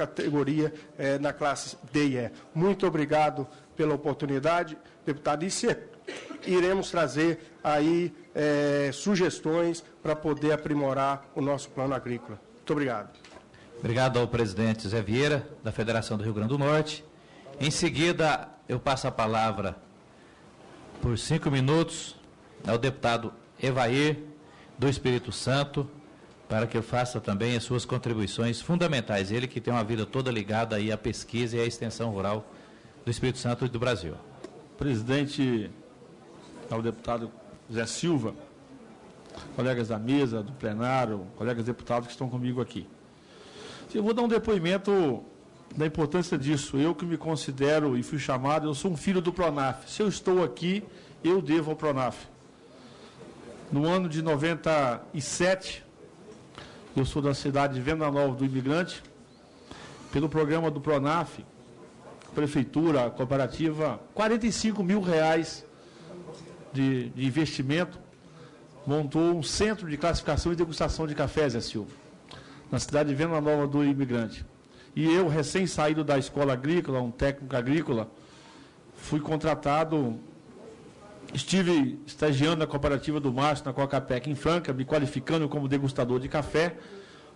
categoria na classe D e E. Muito obrigado pela oportunidade, deputado. E iremos trazer aí sugestões para poder aprimorar o nosso plano agrícola. Muito obrigado. Obrigado ao presidente Zé Vieira, da Federação do Rio Grande do Norte. Em seguida, eu passo a palavra por 5 minutos ao deputado Evair, do Espírito Santo, para que eu faça também as suas contribuições fundamentais. Ele que tem uma vida toda ligada aí à pesquisa e à extensão rural do Espírito Santo e do Brasil. Presidente, ao deputado Zé Silva, colegas da mesa, do plenário, colegas deputados que estão comigo aqui. Eu vou dar um depoimento da importância disso. Eu que me considero e fui chamado, eu sou um filho do Pronaf. Se eu estou aqui, eu devo ao Pronaf. No ano de 97, eu sou da cidade de Venda Nova do Imigrante, pelo programa do Pronaf, prefeitura, cooperativa, R$45 mil de investimento, montou um centro de classificação e degustação de café, Zé Silva, na cidade de Venda Nova do Imigrante. E eu, recém-saído da escola agrícola, um técnico agrícola, fui contratado, estive estagiando na cooperativa do Márcio, na Coca-Pec, em Franca, me qualificando como degustador de café.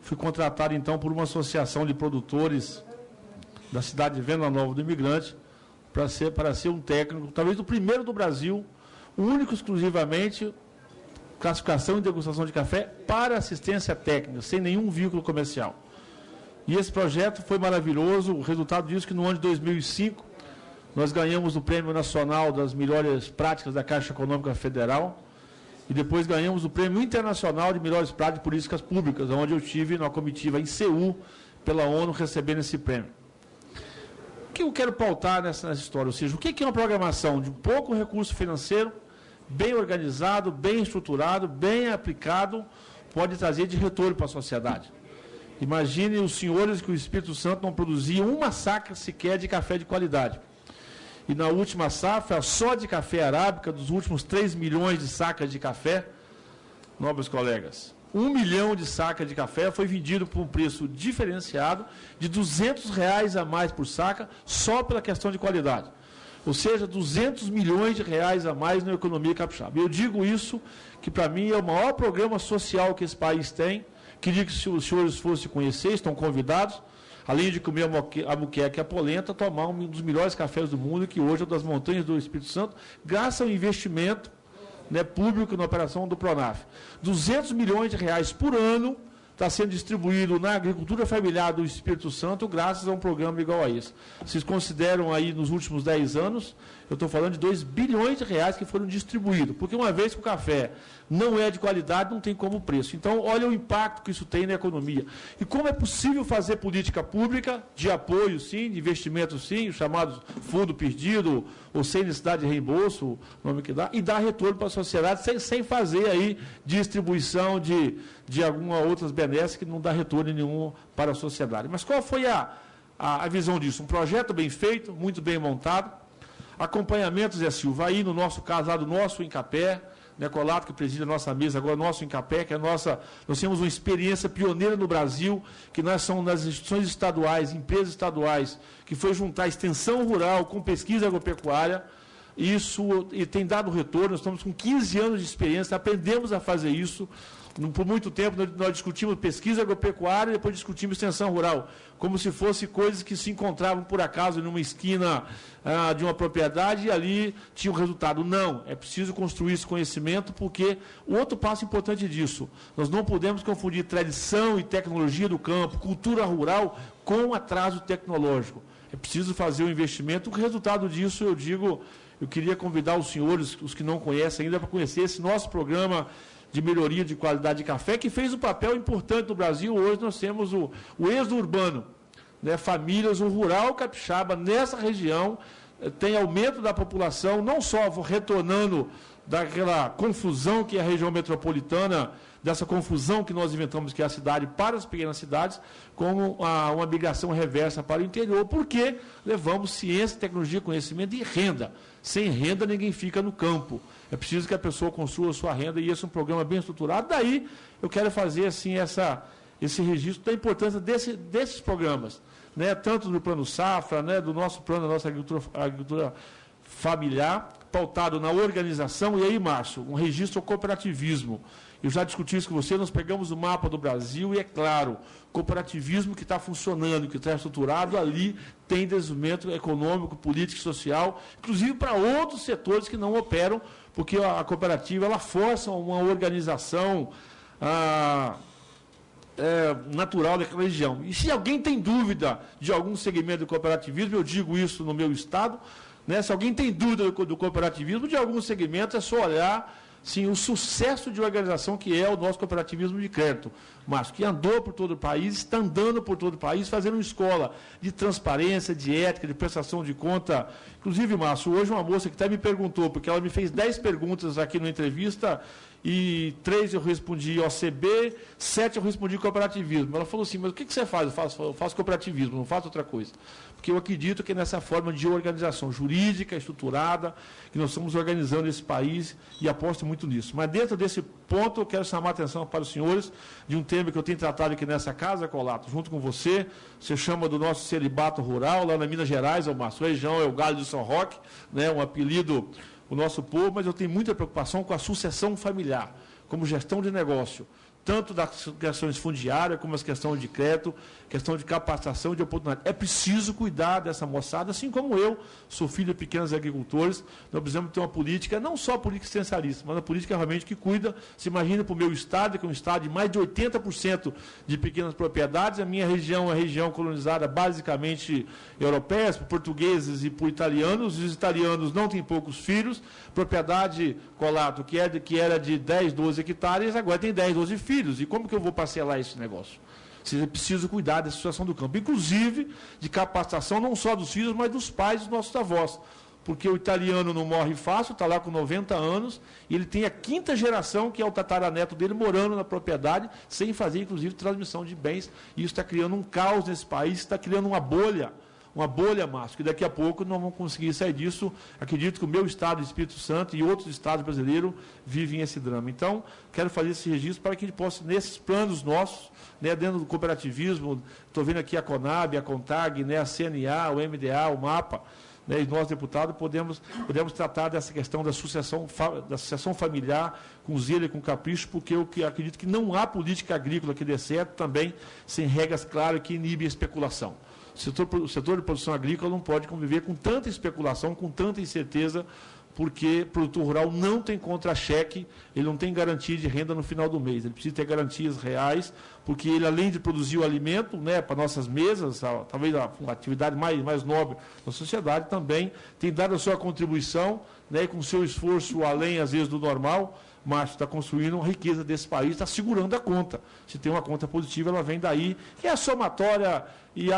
Fui contratado, então, por uma associação de produtores da cidade de Venda Nova do Imigrante, para ser um técnico, talvez o primeiro do Brasil, o único exclusivamente, classificação e degustação de café para assistência técnica, sem nenhum vínculo comercial. E esse projeto foi maravilhoso. O resultado disso é que no ano de 2005, nós ganhamos o Prêmio Nacional das Melhores Práticas da Caixa Econômica Federal e depois ganhamos o Prêmio Internacional de Melhores Práticas de Políticas Públicas, onde eu tive na comitiva em Seul, pela ONU, recebendo esse prêmio. O que eu quero pautar nessa história? Ou seja, o que é uma programação de pouco recurso financeiro, bem organizado, bem estruturado, bem aplicado, pode trazer de retorno para a sociedade? Imagine os senhores que o Espírito Santo não produzia uma safra sequer de café de qualidade. E na última safra, só de café arábica, dos últimos 3 milhões de sacas de café, nobres colegas, 1 milhão de sacas de café foi vendido por um preço diferenciado de R$200 a mais por saca, só pela questão de qualidade. Ou seja, 200 milhões de reais a mais na economia capixaba. Eu digo isso, que para mim é o maior programa social que esse país tem. Queria que os senhores fossem conhecer, estão convidados, além de comer a muqueca e a polenta, tomar um dos melhores cafés do mundo, que hoje é das montanhas do Espírito Santo, graças ao investimento público na operação do Pronaf. 200 milhões de reais por ano está sendo distribuído na agricultura familiar do Espírito Santo, graças a um programa igual a esse. Vocês consideram aí, nos últimos 10 anos, eu estou falando de 2 bilhões de reais que foram distribuídos, porque uma vez que o café não é de qualidade, não tem como preço. Então, olha o impacto que isso tem na economia. E como é possível fazer política pública, de apoio, sim, de investimento, sim, os chamados fundo perdido, ou sem necessidade de reembolso, o nome que dá, e dar retorno para a sociedade, sem fazer aí distribuição de algumas outras benesses que não dá retorno nenhum para a sociedade. Mas qual foi a visão disso? Um projeto bem feito, muito bem montado, acompanhamento, Zé Silva, aí no nosso caso, lá do nosso Incapé, Colato, que preside a nossa mesa agora, nosso Incapé, que é nós temos uma experiência pioneira no Brasil, que nós somos das instituições estaduais, empresas estaduais, que foi juntar extensão rural com pesquisa agropecuária. Isso e tem dado retorno. Nós estamos com 15 anos de experiência, aprendemos a fazer isso. Por muito tempo nós discutimos pesquisa agropecuária e depois discutimos extensão rural, como se fossem coisas que se encontravam por acaso numa esquina de uma propriedade e ali tinha um resultado. Não, é preciso construir esse conhecimento, porque o outro passo importante disso, nós não podemos confundir tradição e tecnologia do campo, cultura rural, com atraso tecnológico. É preciso fazer o investimento. O resultado disso, eu queria convidar os senhores, os que não conhecem ainda, para conhecer esse nosso programa de melhoria de qualidade de café, que fez um papel importante no Brasil. Hoje nós temos o êxodo urbano, famílias, o rural capixaba nessa região, tem aumento da população, não só retornando daquela confusão que é a região metropolitana, dessa confusão que nós inventamos, que é a cidade para as pequenas cidades, como uma migração reversa para o interior, porque levamos ciência, tecnologia, conhecimento e renda. Sem renda ninguém fica no campo. É preciso que a pessoa construa a sua renda, e esse é um programa bem estruturado. Daí eu quero fazer assim, esse registro da importância desses programas. né, tanto do Plano Safra, né, do nosso plano, da nossa agricultura familiar, pautado na organização. E aí, Márcio, um registro ao cooperativismo. Eu já discuti isso com você, nós pegamos o mapa do Brasil e, é claro, cooperativismo que está funcionando, que está estruturado, ali tem desenvolvimento econômico, político e social, inclusive para outros setores que não operam, porque a cooperativa ela força uma organização natural daquela região. E se alguém tem dúvida de algum segmento do cooperativismo, eu digo isso no meu estado, né, se alguém tem dúvida do cooperativismo, de algum segmento, é só olhar sim, o sucesso de organização que é o nosso cooperativismo de crédito, Márcio, que andou por todo o país, está andando por todo o país, fazendo uma escola de transparência, de ética, de prestação de conta. Inclusive, Márcio, hoje uma moça que até me perguntou, porque ela me fez 10 perguntas aqui na entrevista, e 3 eu respondi OCB, 7 eu respondi cooperativismo. Ela falou assim, mas o que você faz? Eu faço cooperativismo, não faço outra coisa. Porque eu acredito que nessa forma de organização jurídica, estruturada, que nós estamos organizando esse país e aposto muito nisso. Mas dentro desse ponto, eu quero chamar a atenção para os senhores de um tema que eu tenho tratado aqui nessa casa, Colato, junto com você. Você chama do nosso celibato rural, lá na Minas Gerais, o Márcio, a região é o Galho de São Roque, né, um apelido o nosso povo, mas eu tenho muita preocupação com a sucessão familiar, como gestão de negócio, tanto das questões fundiárias, como as questões de crédito, questão de capacitação e de oportunidade. É preciso cuidar dessa moçada, assim como eu sou filho de pequenos agricultores, nós precisamos ter uma política, não só política existencialista, mas uma política realmente que cuida. Se imagina para o meu estado, que é um estado de mais de 80% de pequenas propriedades, a minha região é uma região colonizada basicamente europeias, por portugueses e por italianos, os italianos não têm poucos filhos, propriedade, Colato, que era de 10, 12 hectares, agora tem 10, 12 filhos. E como que eu vou parcelar esse negócio? Você precisa cuidar da situação do campo, inclusive de capacitação não só dos filhos, mas dos pais dos nossos avós. Porque o italiano não morre fácil, está lá com 90 anos, e ele tem a 5ª geração, que é o tataraneto dele, morando na propriedade, sem fazer, inclusive, transmissão de bens. E isso está criando um caos nesse país, está criando uma bolha, Márcio, que daqui a pouco não vamos conseguir sair disso. Acredito que o meu estado, o Espírito Santo, e outros estados brasileiros vivem esse drama. Então, quero fazer esse registro para que a gente possa, nesses planos nossos, né, dentro do cooperativismo, estou vendo aqui a CONAB, a CONTAG, né, a CNA, o MDA, o MAPA, né, e nós, deputados, podemos tratar dessa questão da sucessão familiar com zelo e com capricho, porque eu acredito que não há política agrícola que dê certo também sem regras claras que inibem a especulação. O setor de produção agrícola não pode conviver com tanta especulação, com tanta incerteza, porque o produtor rural não tem contra-cheque, ele não tem garantia de renda no final do mês. Ele precisa ter garantias reais, porque ele, além de produzir o alimento, né, para nossas mesas, talvez a atividade mais nobre da sociedade, também tem dado a sua contribuição, né, com o seu esforço além, às vezes, do normal. Márcio, está construindo uma riqueza desse país, está segurando a conta. Se tem uma conta positiva, ela vem daí, que é a somatória, e eu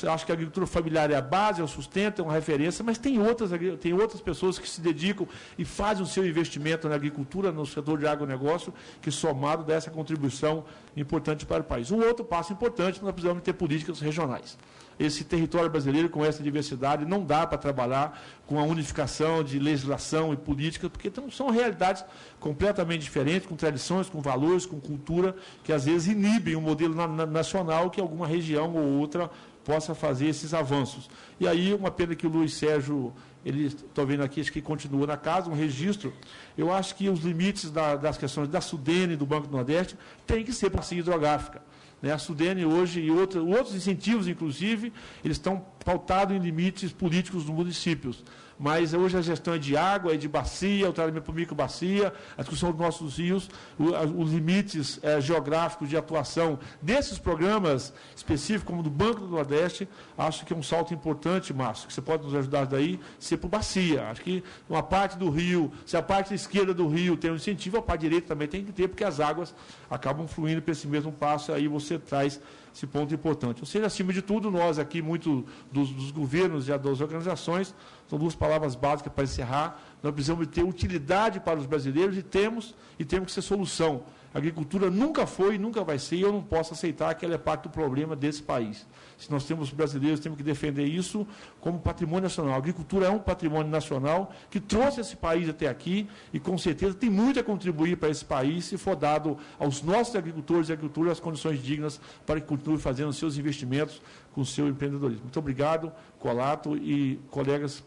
acho que a agricultura familiar é a base, é o sustento, é uma referência, mas tem outras pessoas que se dedicam e fazem o seu investimento na agricultura, no setor de agronegócio, que somado dá essa contribuição importante para o país. Um outro passo importante, nós precisamos ter políticas regionais. Esse território brasileiro, com essa diversidade, não dá para trabalhar com a unificação de legislação e política, porque são realidades completamente diferentes, com tradições, com valores, com cultura, que às vezes inibem o modelo nacional que alguma região ou outra possa fazer esses avanços. E aí, uma pena que o Luiz Sérgio, estou vendo aqui, acho que continua na casa, um registro. Eu acho que os limites das questões da Sudene e do Banco do Nordeste têm que ser para a hidrográfica. A Sudene hoje e outros incentivos, inclusive, eles estão pautados em limites políticos dos municípios. Mas hoje a gestão é de água, é de bacia, o tratamento por microbacia, a discussão dos nossos rios, os limites geográficos de atuação desses programas específicos, como do Banco do Nordeste, acho que é um salto importante, Márcio, que você pode nos ajudar daí, ser por bacia. Acho que uma parte do rio, se a parte esquerda do rio tem um incentivo, a parte direita também tem que ter, porque as águas acabam fluindo para esse mesmo passo, aí você traz esse ponto importante. Ou seja, acima de tudo, nós aqui, muito dos governos e das organizações, são 2 palavras básicas para encerrar, nós precisamos ter utilidade para os brasileiros e temos que ser solução. A agricultura nunca foi e nunca vai ser, e eu não posso aceitar que ela é parte do problema desse país. Se nós temos brasileiros, temos que defender isso como patrimônio nacional. A agricultura é um patrimônio nacional que trouxe esse país até aqui e, com certeza, tem muito a contribuir para esse país se for dado aos nossos agricultores e agricultoras as condições dignas para que continuem fazendo seus investimentos com o seu empreendedorismo. Muito obrigado, Colato e colegas.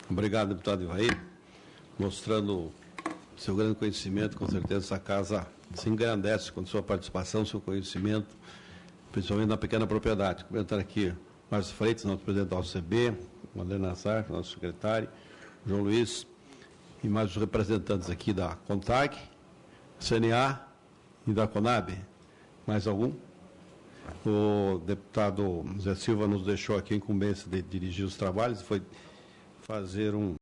Obrigado, deputado Ivair. Mostrando seu grande conhecimento, com certeza essa casa se engrandece com sua participação, seu conhecimento, principalmente na pequena propriedade. Comentar aqui Márcio Freitas, nosso presidente da OCB, André Nassar, nosso secretário, João Luiz, e mais os representantes aqui da CONTAG, CNA e da CONAB. Mais algum? O deputado Zé Silva nos deixou aqui a incumbência de dirigir os trabalhos e foi fazer um